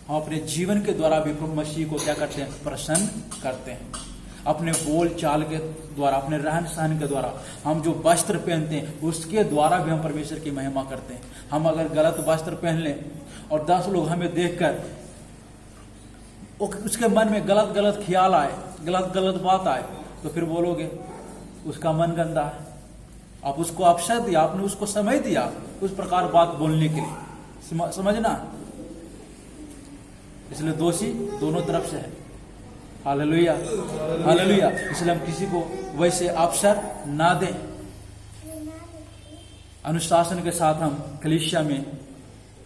हम अपने जीवन के द्वारा भी प्रभु मसीह को क्या करते हैं, प्रसन्न करते हैं। अपने बोल चाल के द्वारा, अपने रहन सहन के द्वारा, हम जो वस्त्र पहनते हैं उसके द्वारा भी हम परमेश्वर की महिमा करते हैं। हम अगर गलत वस्त्र पहन लें और 10 लोग हमें देखकर उसके मन में गलत गलत ख्याल आए, गलत गलत बात आए, तो फिर बोलोगे उसका मन गंदा है, आप उसको अवसर दिया, आपने उसको समय दिया उस प्रकार बात बोलने के लिए, समझना। इसलिए दोषी दोनों तरफ से है। Hallelujah, hallelujah. इसलिए हम किसी को वैसे अवसर ना दें। अनुशासन के साथ हम कलीसिया में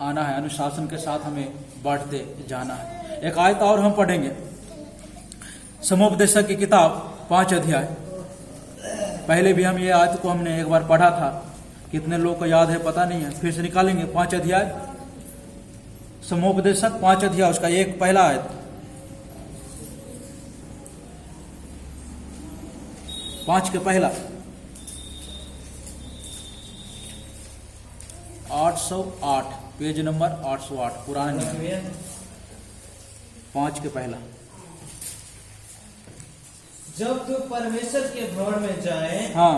आना है, अनुशासन के साथ हमें बढ़ते जाना है। एक आयत और हम पढ़ेंगे, समुपदेशक की किताब 5 अध्याय। पहले भी हम ये आयत को हमने एक बार पढ़ा था, कितने लोग को याद है पता नहीं है, फिर से निकालेंगे। 5 अध्याय समुपदेशक 5 अध्याय, उसका एक पहला आयत, 5 के पहला, 808 पेज नंबर 808 पुराना नियम, 5 के पहला। जब तू परमेश्वर के भवन में जाए, हाँ,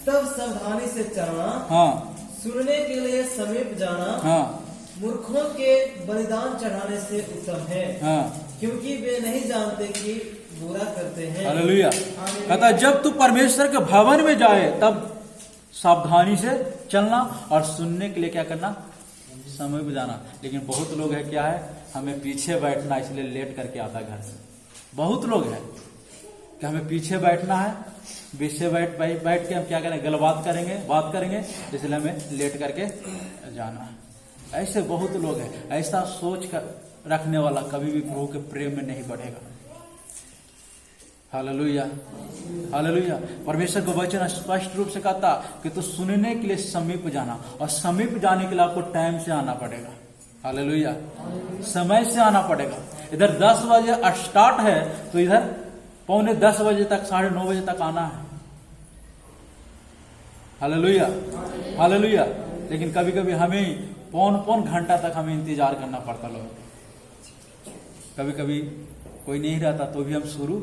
तब सावधानी से चलना, हाँ, सुनने के लिए समीप जाना, हाँ, मूर्खों के बलिदान चढ़ाने से उत्तम है, हाँ, क्योंकि वे नहीं जानते कि बुरा करते हैं। हालेलुया। कहता जब तू परमेश्वर के भवन में जाए तब सावधानी से चलना और सुनने के लिए क्या करना, समय में जाना। लेकिन बहुत लोग है क्या है, हमें पीछे बैठना, इसलिए लेट करके आता घर से। बहुत लोग है कि हमें पीछे बैठना है, पीछे बैठ के हम क्या करेंगे, गलत बात करेंगे, इसलिए हमें लेट करके जाना है। ऐसे बहुत लोग हैं। ऐसा सोच कर रखने वाला कभी भी प्रभु के प्रेम में नहीं बढ़ेगा। Hallelujah, hallelujah. परमेश्वर का वचन स्पष्ट रूप से कहता कि तो सुनने के लिए समीप जाना, और समीप जाने के लिए आपको टाइम से आना पड़ेगा। हालेलुया, समय से आना पड़ेगा। इधर 10 बजे स्टार्ट है तो इधर 9:45 बजे तक, 9:30 बजे तक आना है। Hallelujah, hallelujah. लेकिन कभी कभी हमें पौन घंटा तक हमें इंतजार करना पड़ता। लोग कभी कभी कोई नहीं रहता तो भी हम शुरू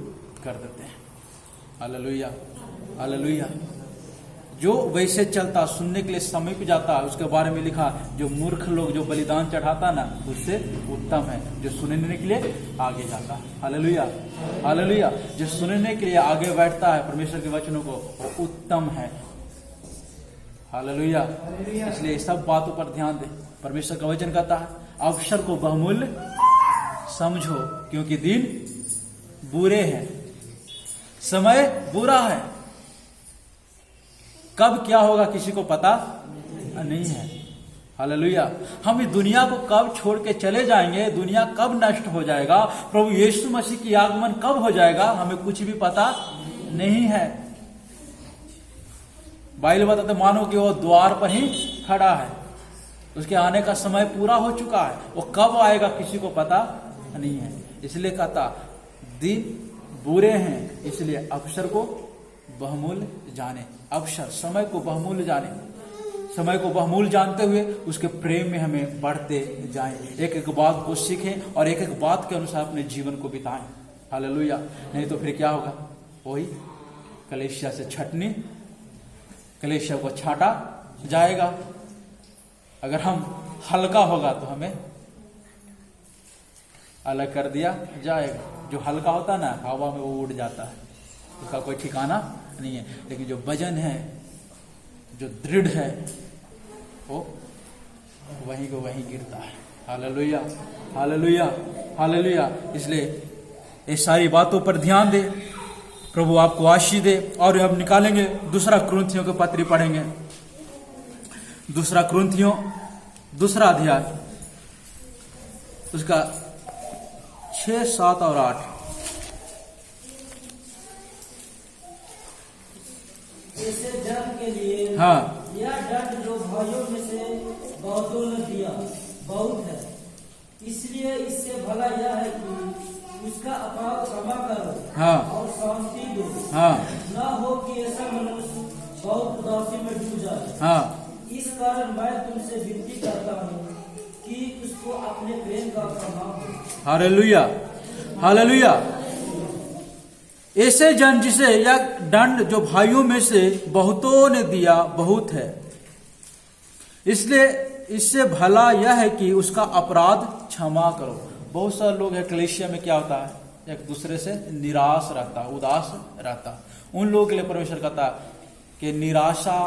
कर देते हैं। Hallelujah, hallelujah. जो वैसे चलता, सुनने के लिए समीप जाता, उसके बारे में लिखा, जो मूर्ख लोग जो बलिदान चढ़ाता ना, उससे उत्तम है जो सुनने के लिए आगे जाता। Hallelujah, hallelujah. जो सुनने के लिए आगे बैठता है परमेश्वर के वचनों को, वो उत्तम है। हालेलुया। इसलिए सब बातों पर ध्यान दे। परमेश्वर का वचन कहता है अवसर को बहुमूल्य समझो, क्योंकि दिन बुरे हैं, समय बुरा है। कब क्या होगा किसी को पता नहीं है। हालेलुया। हम इस दुनिया को कब छोड़ के चले जाएंगे, दुनिया कब नष्ट हो जाएगा, प्रभु यीशु मसीह की आगमन कब हो जाएगा, हमें कुछ भी पता नहीं है। बाइबल बताते मानो कि वो द्वार पर ही खड़ा है, उसके आने का समय पूरा हो चुका है, वो कब आएगा किसी को पता नहीं है। इसलिए कहता दिन बुरे हैं, इसलिए अवसर को बहुमूल्य जाने। अवसर, समय को बहुमूल्य जाने, समय को बहुमूल्य जानते हुए उसके प्रेम में हमें बढ़ते जाएं। एक एक बात को सीखें और एक एक बात के अनुसार अपने जीवन को बिताएं। हालेलुया। नहीं तो फिर क्या होगा, वही कलीसिया से छटनी, कलीसिया को छाटा जाएगा। अगर हम हल्का होगा तो हमें अलग कर दिया जाएगा। जो हल्का होता है ना, हवा में वो उड़ जाता है, उसका कोई ठिकाना नहीं है। लेकिन जो वजन है, जो दृढ़ है, वो वहीं को वहीं गिरता है। Hallelujah, hallelujah, hallelujah. इसलिए ये सारी बातों पर ध्यान दे। प्रभु आपको आशीष दे। और हम निकालेंगे दूसरा कुरिन्थियों के पत्री पढ़ेंगे, दूसरा कुरिन्थियों दूसरा अध्याय उसका 6, 7 और 8। ऐसे जन के लिए हाँ यह दंड जो भाइयों में से बहुतों ने दिया बहुत है, इसलिए इससे भला यह है कि उसका अपराध क्षमा करो हाँ और शांति दो। हाँ न हो कि ऐसा मनुष्य बहुत उदासी में डूब जाए। हाँ इस कारण मैं तुमसे विनती करता हूँ कि उसको अपने प्रेम का प्रभाव दो। Hallelujah, hallelujah. ऐसे जन जिसे यह दंड जो भाइयों में से बहुतों ने दिया बहुत है, इसलिए इससे भला यह है कि उसका अपराध क्षमा करो। बहुत सारे लोग कलीसिया में क्या होता है, एक दूसरे से निराश रहता, उदास रहता। उन लोगों के लिए परमेश्वर कहता है कि निराशा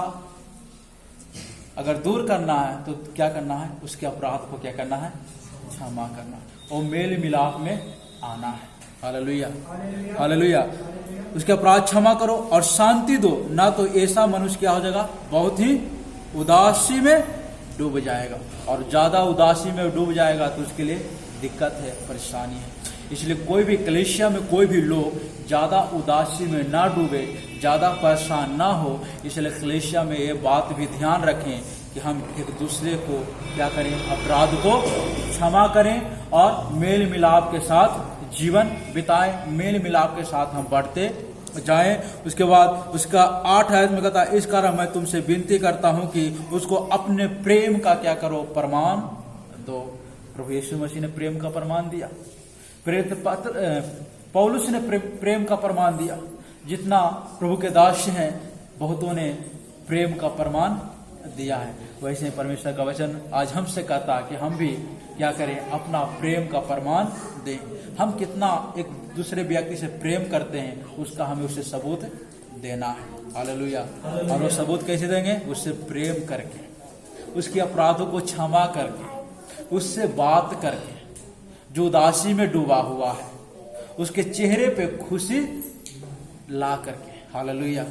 अगर दूर करना है तो क्या करना है, उसके अपराध को क्या करना है, क्षमा करना और मेल मिलाप में आना है। Hallelujah, hallelujah. उसके अपराध क्षमा करो और शांति दो, ना तो ऐसा मनुष्य क्या हो जाएगा, बहुत ही उदासी में डूब जाएगा। और ज्यादा उदासी में डूब जाएगा तो उसके लिए दिक्कत है, परेशानी है। इसलिए कोई भी कलीसिया में कोई भी लोग ज्यादा उदासी में ना डूबे, ज्यादा परेशान ना हो। इसलिए कलीसिया में ये बात भी ध्यान रखें कि हम एक दूसरे को क्या करें, अपराध को क्षमा करें और मेल मिलाप के साथ जीवन बिताएं, मेल मिलाप के साथ हम बढ़ते जाएं। उसके बाद उसका 8 आयत में कहता है, इस कारण मैं तुमसे विनती करता हूं कि उसको अपने प्रेम का क्या करो, प्रमाण दो। प्रभु यीशु मसीह ने प्रेम का प्रमाण दिया, पौलुस ने प्रेम का प्रमाण दिया। जितना प्रभु के दास हैं बहुतों ने प्रेम का प्रमाण दिया है। वैसे ही परमेश्वर का वचन आज हमसे कहता है कि हम भी क्या करें, अपना प्रेम का प्रमाण दें। हम कितना एक दूसरे व्यक्ति से प्रेम करते हैं उसका हमें उससे सबूत देना है। हालेलुया। और वो सबूत कैसे देंगे, उससे प्रेम करके, उसके अपराधों को क्षमा करके, उससे बात करके। जो उदासी में डूबा हुआ है उसके चेहरे पे खुशी ला करके। Hallelujah,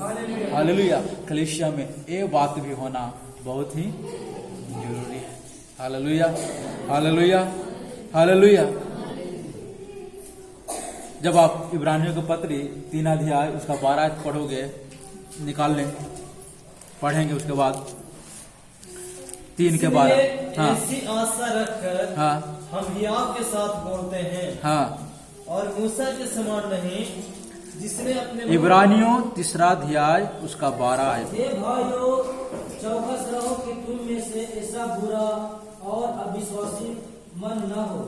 hallelujah. कलीसिया में ये बात भी होना बहुत ही जरूरी है। Hallelujah, hallelujah, hallelujah. जब आप इब्रानियों के पत्री 3 अध्याय उसका 12 आयत पढ़ोगे, निकाल लें, पढ़ेंगे उसके बाद 3 के 12। हाँ, ऐसी आशा रखकर हाँ, हम हियाव के साथ बोलते हैं हाँ। और मूसा के समान नहीं, जिसने अपने इब्रानियों 3 अध्याय उसका 12 आयत। हे भाइयों, चौकस रहो कि तुम में से ऐसा बुरा और अविश्वासी मन न हो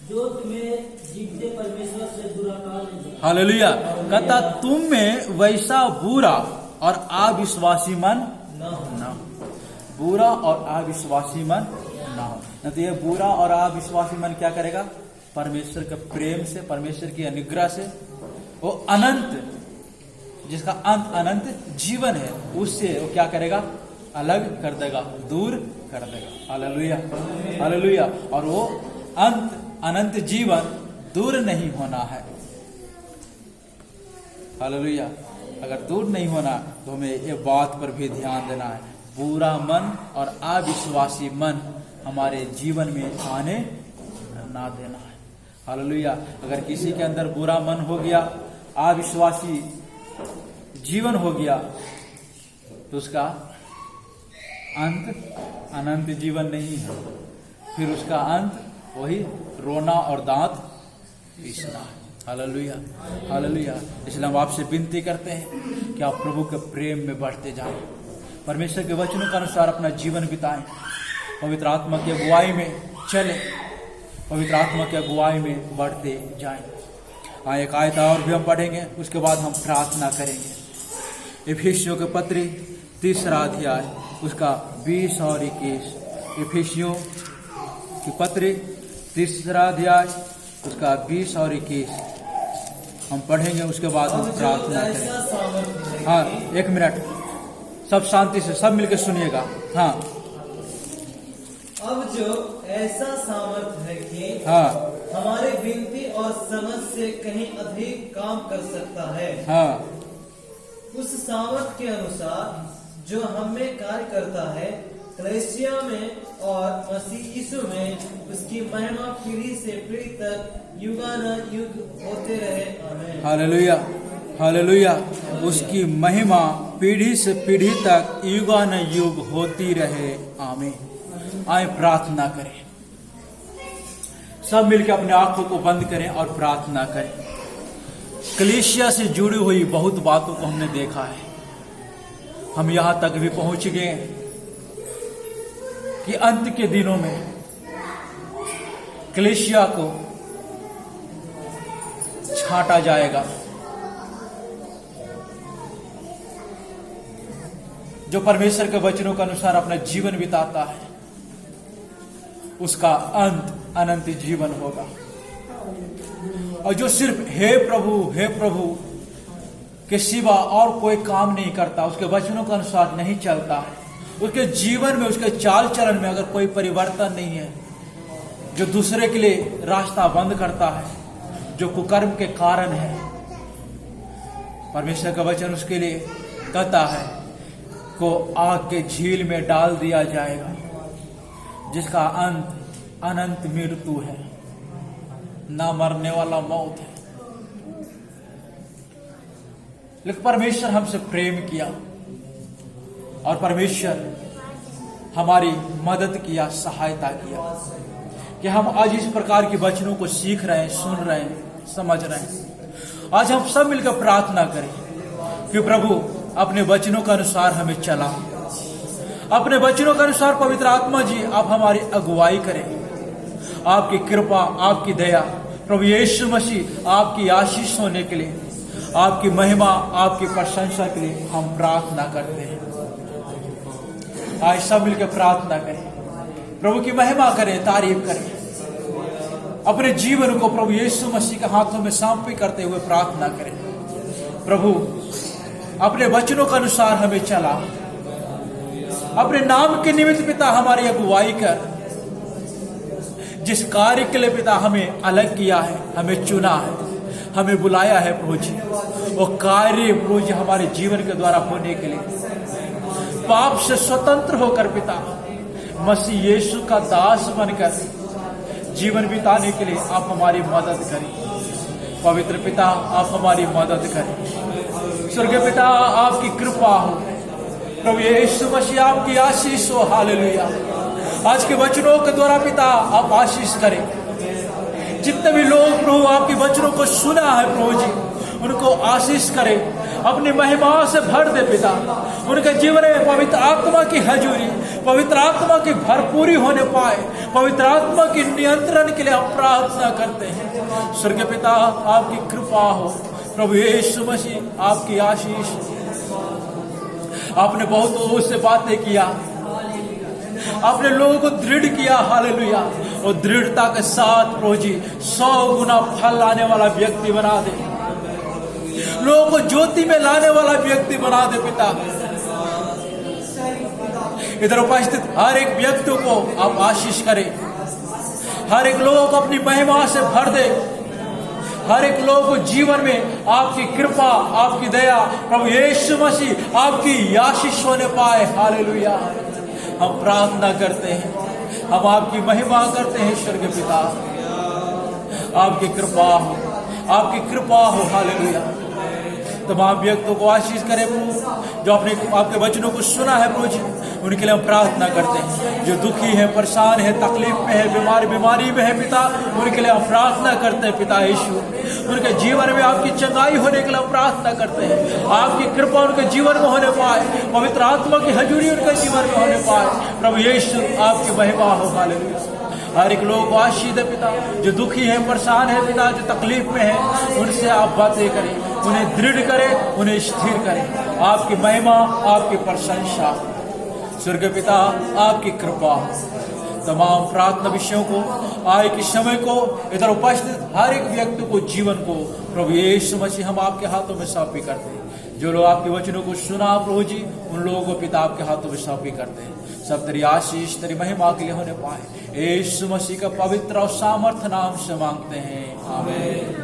जो तुम्हें जीवते परमेश्वर से दूर ले जाए। हालेलुया। कहता तुम में वैसा बुरा और अविश्वासी मन न हो। ना हो, बुरा और अविश्वासी मन ना हो। न तो ये बुरा और अविश्वासी मन क्या करेगा, परमेश्वर के प्रेम से, परमेश्वर की अनुग्रह से, वो अनंत, जिसका अंत अनंत जीवन है, उससे वो क्या करेगा, अलग कर देगा, दूर कर देगा। Hallelujah, hallelujah. और वो अनंत जीवन दूर नहीं होना है। हालेलुया। अगर दूर नहीं होना तो हमें ये बात पर भी ध्यान देना है, बुरा मन और अविश्वासी मन हमारे जीवन में आने ना देना है। हालेलुया। अगर किसी के अंदर बुरा मन हो गया, अविश्वासी जीवन हो गया, तो उसका अंत अनंत जीवन नहीं है, फिर उसका अंत वही रोना और दांत पीसना है। Hallelujah, hallelujah. इसलिए हम आपसे विनती करते हैं कि आप प्रभु के प्रेम में बढ़ते जाएं, परमेश्वर के वचनों के अनुसार अपना जीवन बिताएं, पवित्र आत्मा की अगुवाई में चलें, पवित्र आत्मा की अगुवाई में बढ़ते जाएं। एक आयत और भी हम पढ़ेंगे, उसके बाद हम प्रार्थना करेंगे। इफिसियों के पत्री 3 अध्याय उसका 20 और 21। इफिसियों की पत्री 3 अध्याय उसका 20 और 21 हम पढ़ेंगे, उसके बाद हम प्रार्थना करेंगे। हाँ, 1 मिनट, सब शांति से सब मिलकर सुनिएगा। हाँ, अब जो ऐसा सामर्थ है कि हाँ, हमारी विनती और समझ से कहीं अधिक काम कर सकता है। हाँ, उस सामर्थ के अनुसार जो हम में कार्य करता है, कलीसिया में और मसीह यीशु में उसकी महिमा पीढ़ी से पीढ़ी तक युगानुयुग होते रहे। आमीन। Hallelujah, hallelujah. उसकी महिमा पीढ़ी से पीढ़ी तक युगानुयुग होती रहे। आमीन। आए प्रार्थना करें, सब मिलकर अपने आंखों को बंद करें और प्रार्थना करें। कलीसिया से जुड़ी हुई बहुत बातों को हमने देखा है। हम यहां तक भी पहुंच गए कि अंत के दिनों में कलीसिया को छांटा जाएगा। जो परमेश्वर के वचनों के अनुसार अपना जीवन बिताता है, उसका अंत अनंत जीवन होगा। और जो सिर्फ हे प्रभु के सिवा और कोई काम नहीं करता, उसके वचनों के अनुसार नहीं चलता है, उसके जीवन में, उसके चाल चलन में अगर कोई परिवर्तन नहीं है, जो दूसरे के लिए रास्ता बंद करता है, जो कुकर्म के कारण है, परमेश्वर का वचन उसके लिए कहता है को आग के झील में डाल दिया जाएगा, जिसका अंत अनंत मृत्यु है, ना मरने वाला मौत है। लेकिन परमेश्वर हमसे प्रेम किया और परमेश्वर हमारी मदद किया, सहायता किया कि हम आज इस प्रकार के वचनों को सीख रहे हैं, सुन रहे हैं, समझ रहे हैं। आज हम सब मिलकर प्रार्थना करें कि प्रभु अपने वचनों के अनुसार हमें चला, अपने वचनों के अनुसार पवित्र आत्मा जी आप हमारी अगुवाई करें। आपकी कृपा, आपकी दया, प्रभु यीशु मसीह आपकी आशीष होने के लिए, आपकी महिमा, आपकी प्रशंसा के लिए हम प्रार्थना करते हैं। आज सब मिलकर प्रार्थना करें, प्रभु की महिमा करें, तारीफ करें, अपने जीवन को प्रभु यीशु मसीह के हाथों में सौंपी करते हुए प्रार्थना करें। प्रभु अपने वचनों के अनुसार हमें चला, अपने नाम के निमित्त पिता हमारी अगुवाई कर, जिस कार्य के लिए पिता हमें अलग किया है, हमें चुना है, हमें बुलाया है प्रभु जी, वो कार्य प्रभु जी हमारे जीवन के द्वारा होने के लिए, पाप से स्वतंत्र होकर पिता मसीह यीशु का दास बनकर जीवन बिताने के लिए आप हमारी मदद करें। पवित्र पिता आप हमारी मदद करें। स्वर्गीय पिता आपकी कृपा हो, प्रभु यीशु मसीह आपकी आशीष हो। हालेलुया। आज के वचनों के द्वारा पिता आप आशीष करें। जितने भी लोग प्रभु आपके वचनों को सुना है प्रभु जी, उनको आशीष करें, अपनी महिमा से भर दे पिता। उनके जीवन में पवित्र आत्मा की हजूरी, पवित्र आत्मा की भरपूरी होने पाए, पवित्र आत्मा की नियंत्रण के लिए हम प्रार्थना करते हैं। स्वर्गीय पिता आपकी कृपा हो, प्रभु यीशु मसीह आपकी आशीष। आपने बहुत लोगों से बातें किया, आपने लोगों को दृढ़ किया। हालेलुया। और दृढ़ता के साथ प्रभु जी 100 गुना फल लाने वाला व्यक्ति बना दे, लोगों को ज्योति में लाने वाला व्यक्ति बना दे पिता। इधर उपस्थित हर एक व्यक्ति को आप आशीष करें, हर एक लोगों को अपनी महिमा से भर दे, हर एक लोगों को जीवन में आपकी कृपा, आपकी दया, प्रभु यीशु मसीह आपकी आशीष होने पाए। हालेलुया। हम प्रार्थना करते हैं, हम आपकी महिमा करते हैं। स्वर्गीय पिता आपकी कृपा हो, आपकी कृपा हो। हालेलुया। तमाम व्यक्तियों को आशीष करें प्रभु, जो अपने आपके वचनों को सुना है प्रभु जी, उनके लिए हम प्रार्थना करते हैं। जो दुखी है, परेशान है, तकलीफ में है, बीमारी में है पिता, उनके लिए हम प्रार्थना करते हैं पिता यीशु। उनके जीवन में आपकी चंगाई होने के लिए हम प्रार्थना करते हैं। आपकी कृपा उनके जीवन में होने पाए, पवित्र आत्मा की हजूरी उनके जीवन में होने पाए। प्रभु यीशु आपकी महिमा हो। हालेलुया। हर एक लोगों को आशीष दे पिता, जो दुखी है, परेशान है पिता, जो तकलीफ में है, उनसे आप बातें करें, उन्हें दृढ़ करें, उन्हें स्थिर करें। आपकी महिमा, आपकी प्रशंसा। स्वर्गीय पिता आपकी कृपा। तमाम प्रार्थना विषयों को, आय के समय को, इधर उपस्थित हर एक व्यक्ति को, जीवन को प्रभु यीशु मसीह हम आपके हाथों में सौंपी करते हैं। जो लोग आपके वचनों को सुना प्रभु जी, उन लोगों को पिता आपके हाथों में सौंपी करते हैं। सब तेरी आशीष, तेरी महिमा के लिए होने पाए, यीशु मसीह का पवित्र और सामर्थ नाम से मांगते हैं, आमीन।